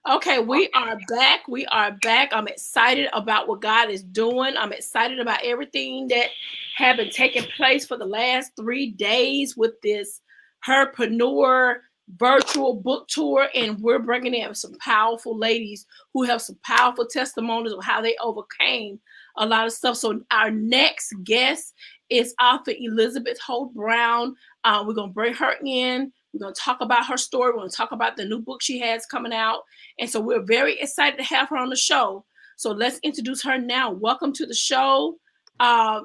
Okay, we are back. We are back. I'm excited about what God is doing. I'm excited about everything that have been taking place for the last 3 days with this herpreneur virtual book tour. And we're bringing in some powerful ladies who have some powerful testimonies of how they overcame a lot of stuff. So our next guest is author Elizabeth Holt Brown. We're going to bring her in. We're going to talk about her story. We're going to talk about the new book she has coming out. And so we're very excited to have her on the show. So let's introduce her now. Welcome to the show, uh,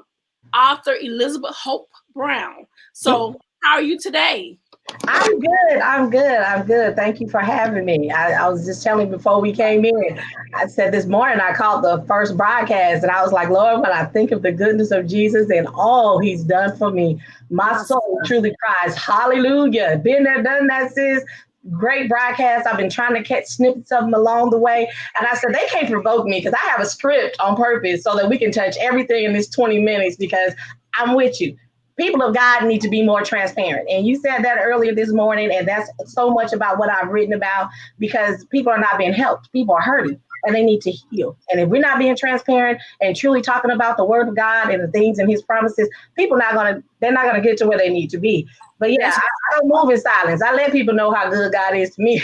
author Elizabeth Hope Brown. So how are you today? I'm good. I'm good. I'm good. Thank you for having me. I was just telling you before we came in, I said this morning I called the first broadcast and I was like, Lord, when I think of the goodness of Jesus and all he's done for me, my soul truly cries, hallelujah. Been there, done that, sis. Great broadcast. I've been trying to catch snippets of them along the way. And I said, they can't provoke me because I have a script on purpose so that we can touch everything in this 20 minutes because I'm with you. People of God need to be more transparent. And you said that earlier this morning, and that's so much about what I've written about because people are not being helped. People are hurting and they need to heal. And if we're not being transparent and truly talking about the word of God and the things and his promises, they're not gonna get to where they need to be. But yeah, I don't move in silence. I let people know how good God is to me.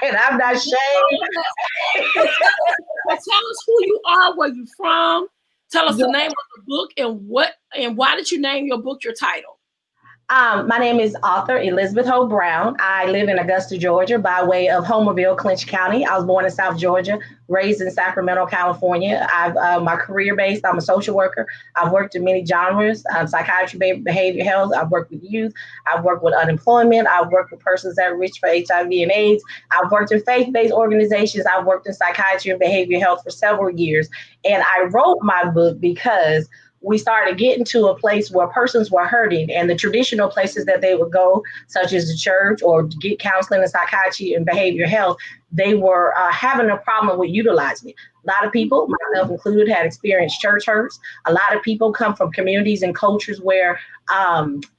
And I'm not ashamed. Well, tell us who you are, where you're from. Tell us the name of the book and why did you name your book your title? My name is author Elizabeth Hope Brown. I live in Augusta, Georgia, by way of Homerville, Clinch County. I was born in South Georgia, raised in Sacramento, California. I've my career based. I'm a social worker. I've worked in many genres: psychiatry, behavior health. I've worked with youth. I've worked with unemployment. I've worked with persons at risk for HIV and AIDS. I've worked in faith-based organizations. I've worked in psychiatry and behavior health for several years. And I wrote my book because we started getting to a place where persons were hurting and the traditional places that they would go, such as the church or get counseling and psychiatry and behavior health, they were having a problem with utilizing it. A lot of people, myself included, had experienced church hurts. A lot of people come from communities and cultures where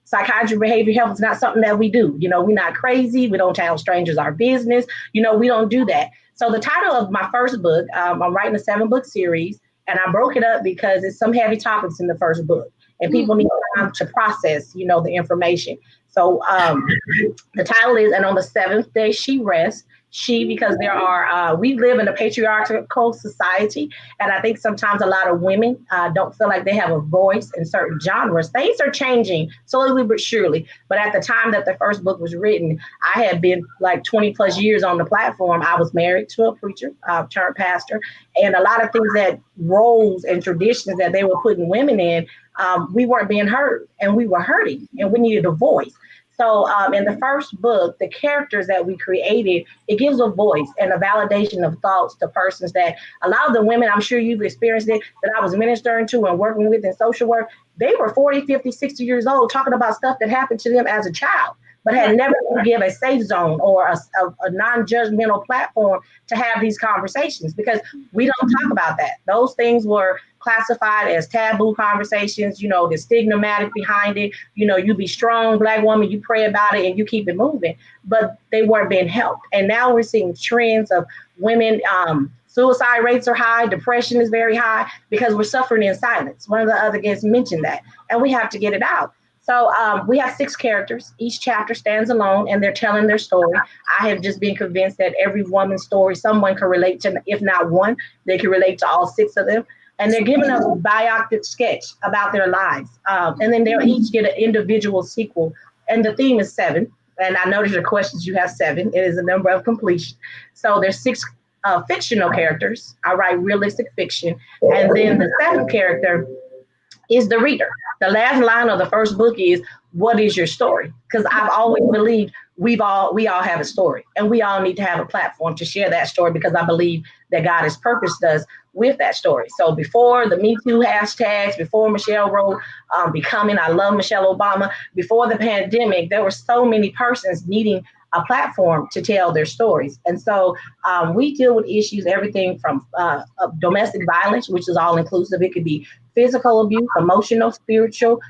psychiatry and behavior health is not something that we do. You know, we're not crazy. We don't tell strangers our business. You know, we don't do that. So the title of my first book, I'm writing a 7-book series. And I broke it up because it's some heavy topics in the first book, and people need time to process, the information. So the title is, and on the seventh day she rests. She, because we live in a patriarchal society, and I think sometimes a lot of women don't feel like they have a voice in certain genres. Things are changing slowly but surely. But at the time that the first book was written, I had been like 20 plus years on the platform. I was married to a preacher, turned pastor, and a lot of things that roles and traditions that they were putting women in, we weren't being heard, and we were hurting, and we needed a voice. So in the first book, the characters that we created, it gives a voice and a validation of thoughts to persons that a lot of the women, I'm sure you've experienced it, that I was ministering to and working with in social work, they were 40, 50, 60 years old talking about stuff that happened to them as a child, but had never been given a safe zone or a non-judgmental platform to have these conversations because we don't talk about that. Those things were classified as taboo conversations, the stigmatic behind it. You be strong, Black woman, you pray about it and you keep it moving, but they weren't being helped. And now we're seeing trends of women, suicide rates are high, depression is very high because we're suffering in silence. One of the other guests mentioned that, and we have to get it out. So we have 6 characters. Each chapter stands alone, and they're telling their story. I have just been convinced that every woman's story, someone can relate to, if not one, they can relate to all 6 of them. And they're giving us a biopic sketch about their lives. And then they'll each get an individual sequel. And the theme is 7. And I noticed your questions, you have 7. It is a number of completion. So there's 6 fictional characters. I write realistic fiction. And then the 7th character is the reader. The last line of the first book is, what is your story? Because I've always believed we all have a story, and we all need to have a platform to share that story because I believe that God has purposed us with that story. So before the Me Too hashtags, before Michelle wrote Becoming, I love Michelle Obama, before the pandemic, there were so many persons needing a platform to tell their stories. And so we deal with issues, everything from domestic violence, which is all inclusive. It could be physical abuse, emotional, spiritual,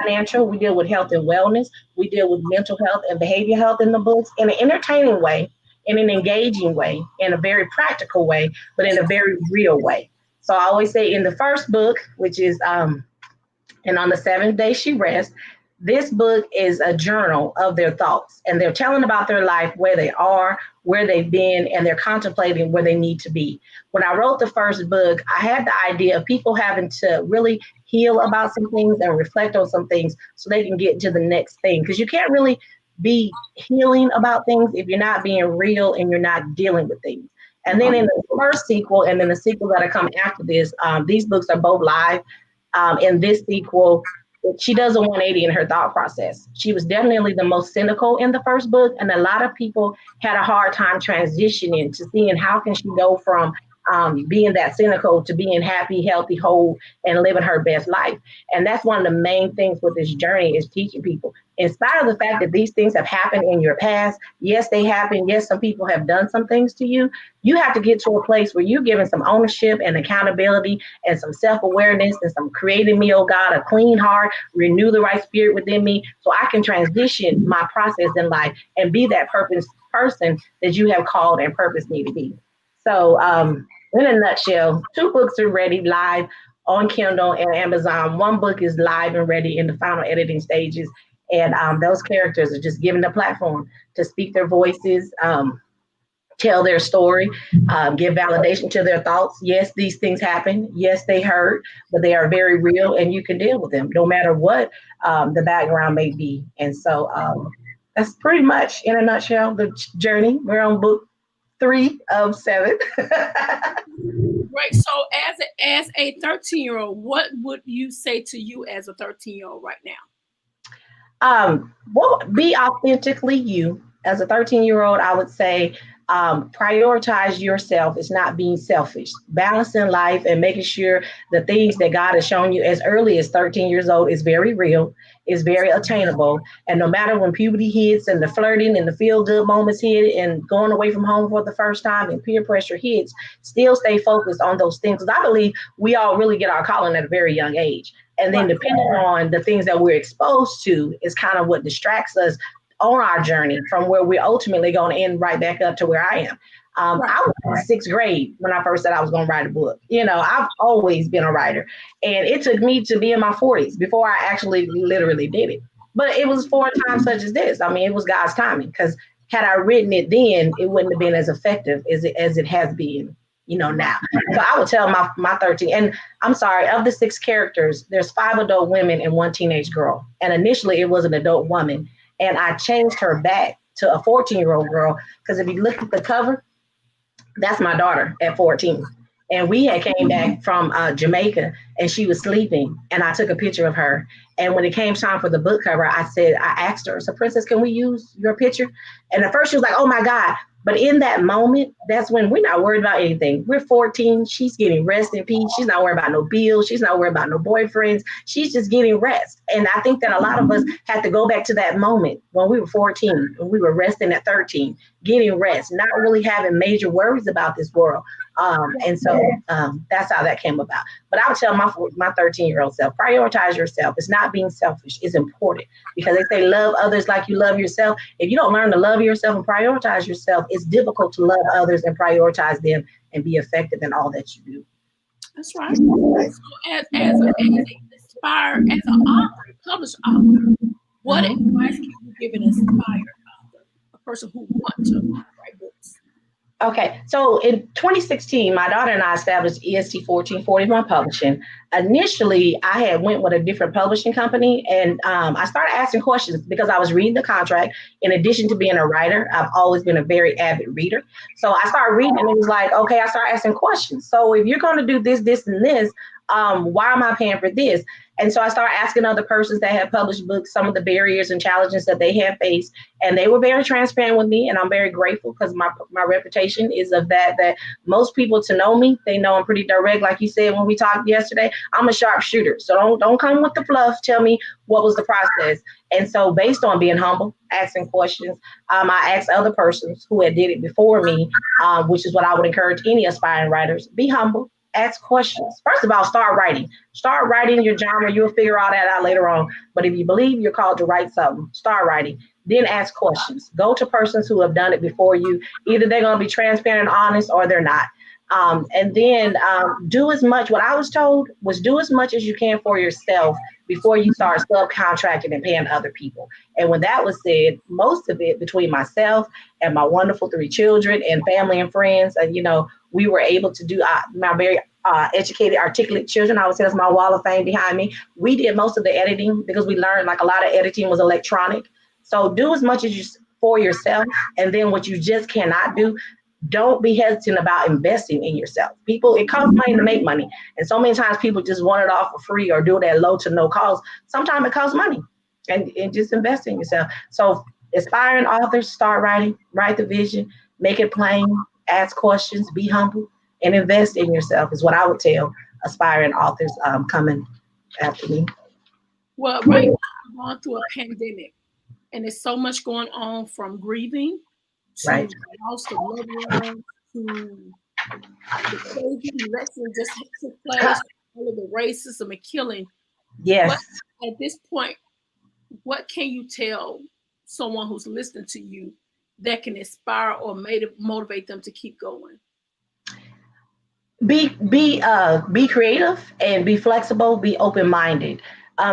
financial. We deal with health and wellness. We deal with mental health and behavior health in the books in an entertaining way in an engaging way, in a very practical way, but in a very real way. So I always say in the first book, which is and on the seventh day she rests. This book is a journal of their thoughts, and they're telling about their life, where they are, where they've been, and they're contemplating where they need to be. When I wrote the first book, I had the idea of people having to really heal about some things and reflect on some things so they can get to the next thing. Because you can't really be healing about things if you're not being real and you're not dealing with things. And then in the first sequel, and then the sequel that are coming after this, these books are both live. In this sequel, she does a 180 in her thought process. She was definitely the most cynical in the first book, and a lot of people had a hard time transitioning to seeing how can she go from being that cynical to being happy, healthy, whole, and living her best life. And that's one of the main things with this journey is teaching people. In spite of the fact that these things have happened in your past, yes, they happen. Yes, some people have done some things to you. You have to get to a place where you're giving some ownership and accountability and some self-awareness and some creating me, oh God, a clean heart, renew the right spirit within me so I can transition my process in life and be that purpose person that you have called and purposed me to be. So in a nutshell, two books are ready live on Kindle and Amazon. One book is live and ready in the final editing stages. And those characters are just given the platform to speak their voices, tell their story, give validation to their thoughts. Yes, these things happen. Yes, they hurt, but they are very real and you can deal with them no matter what the background may be. And so that's pretty much in a nutshell the journey. We're on book 3 of 7. Right. So as a 13-year-old, what would you say to you as a 13-year-old right now? Well, be authentically you. As a 13-year-old, I would say prioritize yourself. It's not being selfish. Balancing life and making sure the things that God has shown you as early as 13 years old is very real, is very attainable. And no matter when puberty hits and the flirting and the feel good moments hit and going away from home for the first time and peer pressure hits, still stay focused on those things. Because I believe we all really get our calling at a very young age. And then depending on the things that we're exposed to is kind of what distracts us on our journey from where we're ultimately going to end right back up to where I am. I was in sixth grade when I first said I was going to write a book. You know, I've always been a writer. And it took me to be in my 40s before I actually literally did it. But it was for a time such as this. I mean, it was God's timing because had I written it then, it wouldn't have been as effective as it has been, you know, now. So I would tell my 13, and I'm sorry, of the 6 characters, there's 5 adult women and 1 teenage girl. And initially it was an adult woman. And I changed her back to a 14-year-old girl because if you look at the cover, that's my daughter at 14. And we had came back from Jamaica and she was sleeping and I took a picture of her. And when it came time for the book cover, I asked her, so Princess, can we use your picture? And at first she was like, oh my God. But in that moment, that's when we're not worried about anything. We're 14. She's getting rest in peace. She's not worried about no bills. She's not worried about no boyfriends. She's just getting rest. And I think that a lot of us had to go back to that moment when we were 14, when we were resting at 13, getting rest, not really having major worries about this world. And so that's how that came about. But I would tell my 13-year-old self, prioritize yourself. It's not being selfish. It's important because they say love others like you love yourself. If you don't learn to love yourself and prioritize yourself, it's difficult to love others and prioritize them and be effective in all that you do. That's right. So as an author, published author, what advice can you give an inspired author, a person who wants to write books? Okay, so in 2016, my daughter and I established EST 1441 Publishing. Initially, I had went with a different publishing company, and I started asking questions because I was reading the contract. In addition to being a writer, I've always been a very avid reader. So I started reading, and it was like, okay, I started asking questions. So if you're going to do this, this, and this, why am I paying for this? And so I started asking other persons that had published books some of the barriers and challenges that they had faced. And they were very transparent with me. And I'm very grateful because my reputation is of that most people to know me, they know I'm pretty direct. Like you said, when we talked yesterday, I'm a sharp shooter. So don't come with the fluff. Tell me what was the process. And so based on being humble, asking questions, I asked other persons who had did it before me, which is what I would encourage any aspiring writers. Be humble. Ask questions. First of all, start writing. Start writing your genre. You'll figure all that out later on. But if you believe you're called to write something, start writing. Then ask questions. Go to persons who have done it before you. Either they're going to be transparent and honest or they're not. And then do as much. What I was told was do as much as you can for yourself before you start subcontracting and paying other people. And when that was said, most of it between myself and my wonderful 3 children and family and friends, and we were able to do my very educated, articulate children. I would say that's my wall of fame behind me. We did most of the editing because we learned like a lot of editing was electronic. So do as much as you for yourself. And then what you just cannot do, don't be hesitant about investing in yourself. People, it costs money to make money. And so many times people just want it off for free or do it at low to no cost. Sometimes it costs money and just invest in yourself. So aspiring authors, start writing, write the vision, make it plain, ask questions, be humble, and invest in yourself is what I would tell aspiring authors coming after me. Well, right now we're going through a pandemic, and there's so much going on from grieving to Right. loss of loved ones to the crazy election just took place, all of the racism and killing. Yes. At this point, what can you tell someone who's listening to you that can inspire or motivate them to keep going? Be creative and be flexible, be open-minded.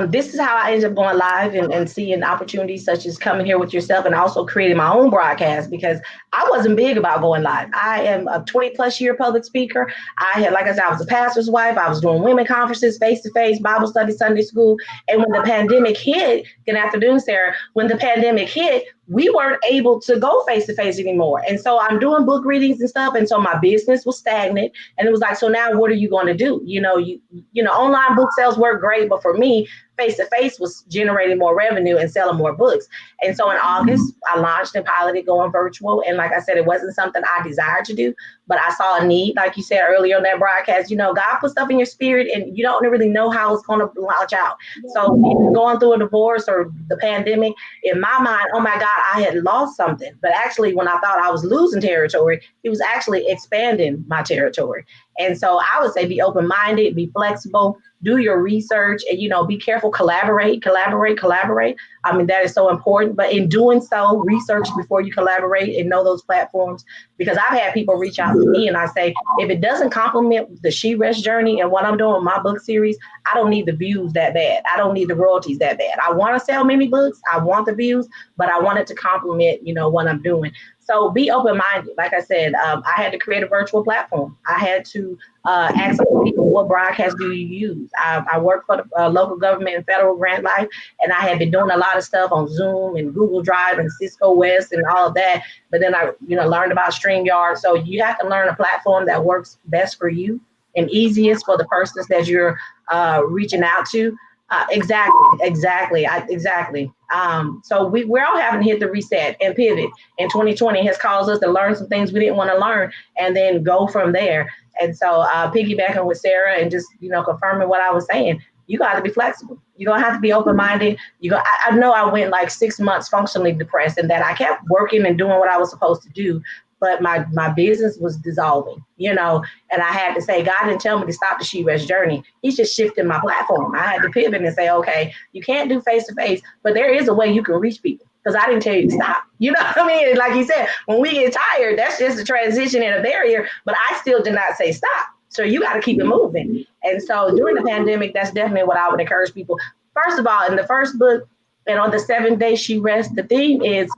This is how I ended up going live and seeing opportunities such as coming here with yourself and also creating my own broadcast because I wasn't big about going live. I am a 20 plus year public speaker. Like I said, I was a pastor's wife. I was doing women conferences, face-to-face, Bible study, Sunday school. And when the pandemic hit, good afternoon, Sarah, when the pandemic hit, we weren't able to go face-to-face anymore. And so I'm doing book readings and stuff. And so my business was stagnant. And it was like, so now what are you going to do? Online book sales work great. But for me, face-to-face was generating more revenue and selling more books. And so in August, I launched and piloted going virtual. And like I said, it wasn't something I desired to do, but I saw a need. Like you said earlier on that broadcast, God put stuff in your spirit and you don't really know how it's going to launch out. So going through a divorce or the pandemic, in my mind, oh my God, I had lost something. But actually, when I thought I was losing territory, it was actually expanding my territory. And so I would say be open-minded, be flexible, do your research, and, be careful, collaborate. I mean, that is so important. But in doing so, research before you collaborate and know those platforms. Because I've had people reach out to me and I say, if it doesn't complement the She Rest journey and what I'm doing with my book series, I don't need the views that bad. I don't need the royalties that bad. I want to sell many books. I want the views, but I want it to complement, what I'm doing. So be open-minded. Like I said, I had to create a virtual platform. I had to ask people, what broadcast do you use? I work for the local government and federal grant life, and I had been doing a lot of stuff on Zoom and Google Drive and Cisco West and all of that. But then I, learned about StreamYard. So you have to learn a platform that works best for you and easiest for the persons that you're reaching out to. Exactly. So we're all having to hit the reset and pivot. And 2020 has caused us to learn some things we didn't want to learn and then go from there. And so piggybacking with Sarah and just, confirming what I was saying, you got to be flexible. You're going to have to be open-minded. I know I went like 6 months functionally depressed and that I kept working and doing what I was supposed to do. But my business was dissolving, and I had to say, God didn't tell me to stop the She Rest journey. He's just shifting my platform. I had to pivot and say, okay, you can't do face-to-face, but there is a way you can reach people because I didn't tell you to stop. You know what I mean? Like you said, when we get tired, that's just a transition and a barrier, but I still did not say stop. So you got to keep it moving. And so during the pandemic, that's definitely what I would encourage people. First of all, in the first book and on the 7th day She Rests, the theme is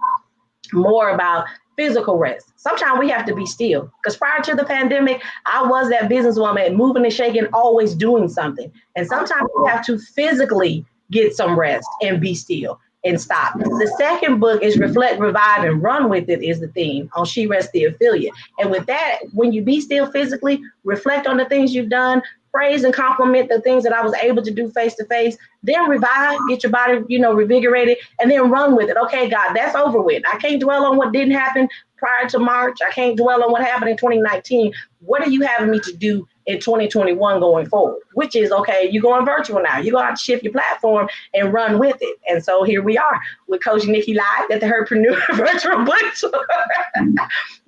more about physical rest. Sometimes we have to be still because prior to the pandemic, I was that businesswoman moving and shaking, always doing something. And sometimes we have to physically get some rest and be still and stop. The second book is Reflect, Revive, and Run With It is the theme on She Rest the Affiliate. And with that, when you be still physically, reflect on the things you've done, praise and compliment the things that I was able to do face to face, then revive, get your body, revigorated, and then run with it. Okay, God, that's over with. I can't dwell on what didn't happen prior to March. I can't dwell on what happened in 2019. What are you having me to do in 2021 going forward? Which is, okay, you're going virtual now. You're going to have to shift your platform and run with it. And so here we are with Coach Nikki live at the Herpreneur Virtual Book Tour.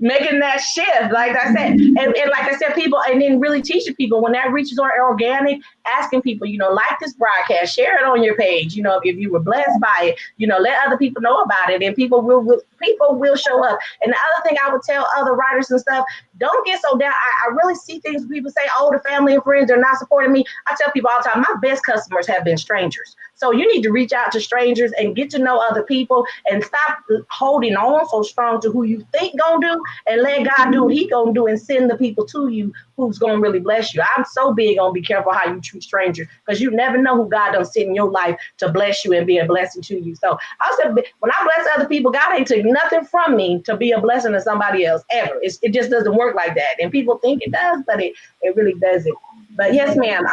making that shift, like I said, and like I said, people, and then really teaching people when that reaches are organic, asking people, like this broadcast, share it on your page, if you were blessed by it, let other people know about it, and people will show up. And the other thing I would tell other writers and stuff, don't get so down. I really see things when people say, oh, the family and friends are not supporting me. I tell people all the time, my best customers have been strangers. So you need to reach out to strangers and get to know other people and stop holding on so strong to who you think gonna do, and let God do what he gonna do and send the people to you who's gonna really bless you. I'm so big on be careful how you treat strangers, because you never know who God done sent in your life to bless you and be a blessing to you. So I said, when I bless other people, God ain't took nothing from me to be a blessing to somebody else ever. It just doesn't work like that. And people think it does, but it really doesn't. But yes, ma'am.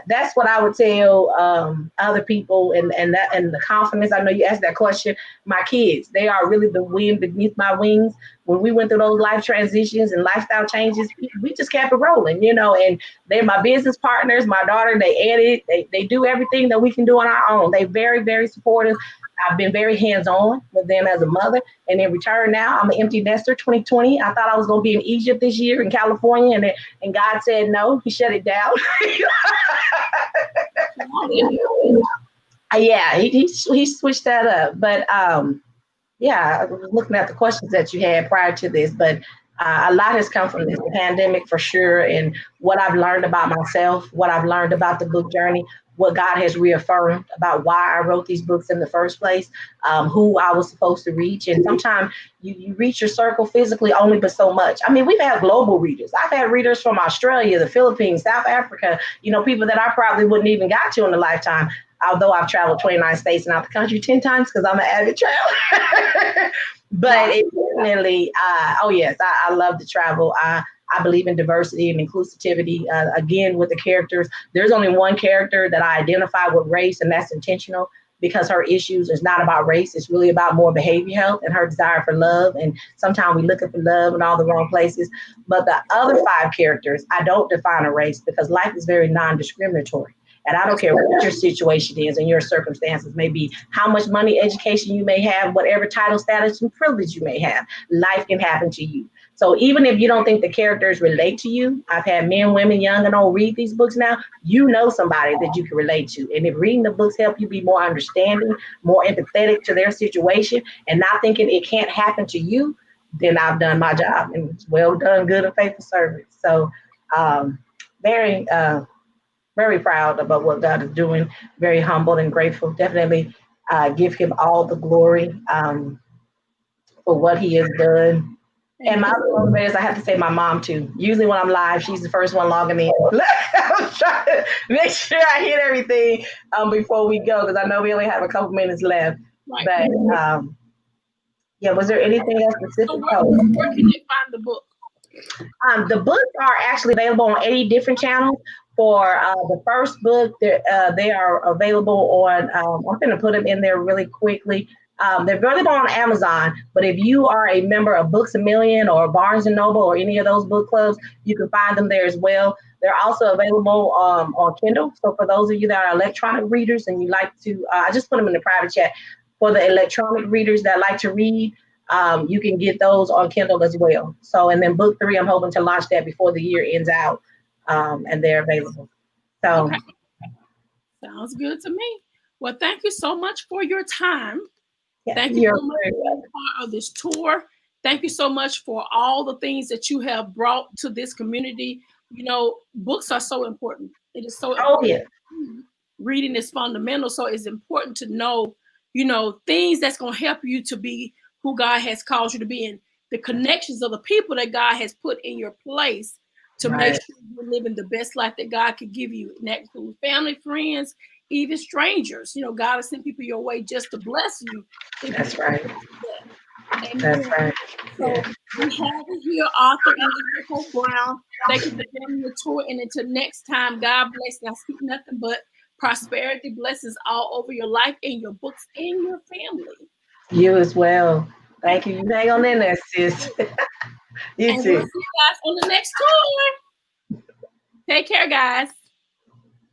That's what I would tell other people, and the confidence. I know you asked that question. My kids, they are really the wind beneath my wings. When we went through those life transitions and lifestyle changes, we just kept it rolling, and they're my business partners. My daughter, they edit, they do everything that we can do on our own. They're very, very supportive. I've been very hands-on with them as a mother. And in return now, I'm an empty nester 2020. I thought I was going to be in Egypt this year, in California, and God said no. He shut it down. Yeah, he switched that up. But yeah, I was looking at the questions that you had prior to this, but a lot has come from this pandemic for sure. And what I've learned about myself, what I've learned about the book journey, what God has reaffirmed about why I wrote these books in the first place, who I was supposed to reach. And sometimes you reach your circle physically only, but so much. I mean, we've had global readers. I've had readers from Australia, the Philippines, South Africa, people that I probably wouldn't even got to in a lifetime. Although I've traveled 29 states and out the country 10 times because I'm an avid traveler. But it definitely, oh yes, I love to travel. I believe in diversity and inclusivity. Again, with the characters, there's only one character that I identify with race, and that's intentional, because her issues is not about race. It's really about more behavior health and her desire for love. And sometimes we look up for love in all the wrong places. But the other 5 characters, I don't define a race, because life is very non-discriminatory. And I don't care what your situation is and your circumstances may be, how much money, education you may have, whatever title, status, and privilege you may have, life can happen to you. So even if you don't think the characters relate to you, I've had men, women, young and old read these books now, somebody that you can relate to. And if reading the books help you be more understanding, more empathetic to their situation, and not thinking it can't happen to you, then I've done my job, and it's well done, good and faithful servant. So very proud about what God is doing, very humbled and grateful. Definitely give him all the glory for what he has done. And my motivators, I have to say my mom too. Usually when I'm live, she's the first one logging in. I'm trying to make sure I hit everything before we go, because I know we only have a couple minutes left. Right. But yeah, was there anything else specific? So where can they find the book? The books are actually available on 80 different channels. For the first book, they are available on, I'm going to put them in there really quickly. They're available on Amazon, but if you are a member of Books A Million or Barnes & Noble or any of those book clubs, you can find them there as well. They're also available on Kindle. So for those of you that are electronic readers and you like to, I just put them in the private chat. For the electronic readers that like to read, you can get those on Kindle as well. So, and then book 3, I'm hoping to launch that before the year ends out. And they're available. So okay. Sounds good to me. Well, thank you so much for your time. Yeah, thank you so much for being part of this tour. Thank you so much for all the things that you have brought to this community. Books are so important. It is so important. Yeah. Reading is fundamental. So it's important to know, things that's going to help you to be who God has called you to be, and the connections of the people that God has put in your place to make sure you're living the best life that God could give you. And that includes family, friends, even strangers. God has sent people your way just to bless you. That's right. Amen. That's right. So we have it here, Author Elizabeth Brown. Thank you for joining the tour. And until next time, God bless. I speak nothing but prosperity, blessings all over your life and your books and your family. You as well. Thank you. You hang on in there, sis. You too. We'll see you guys on the next tour. Take care, guys.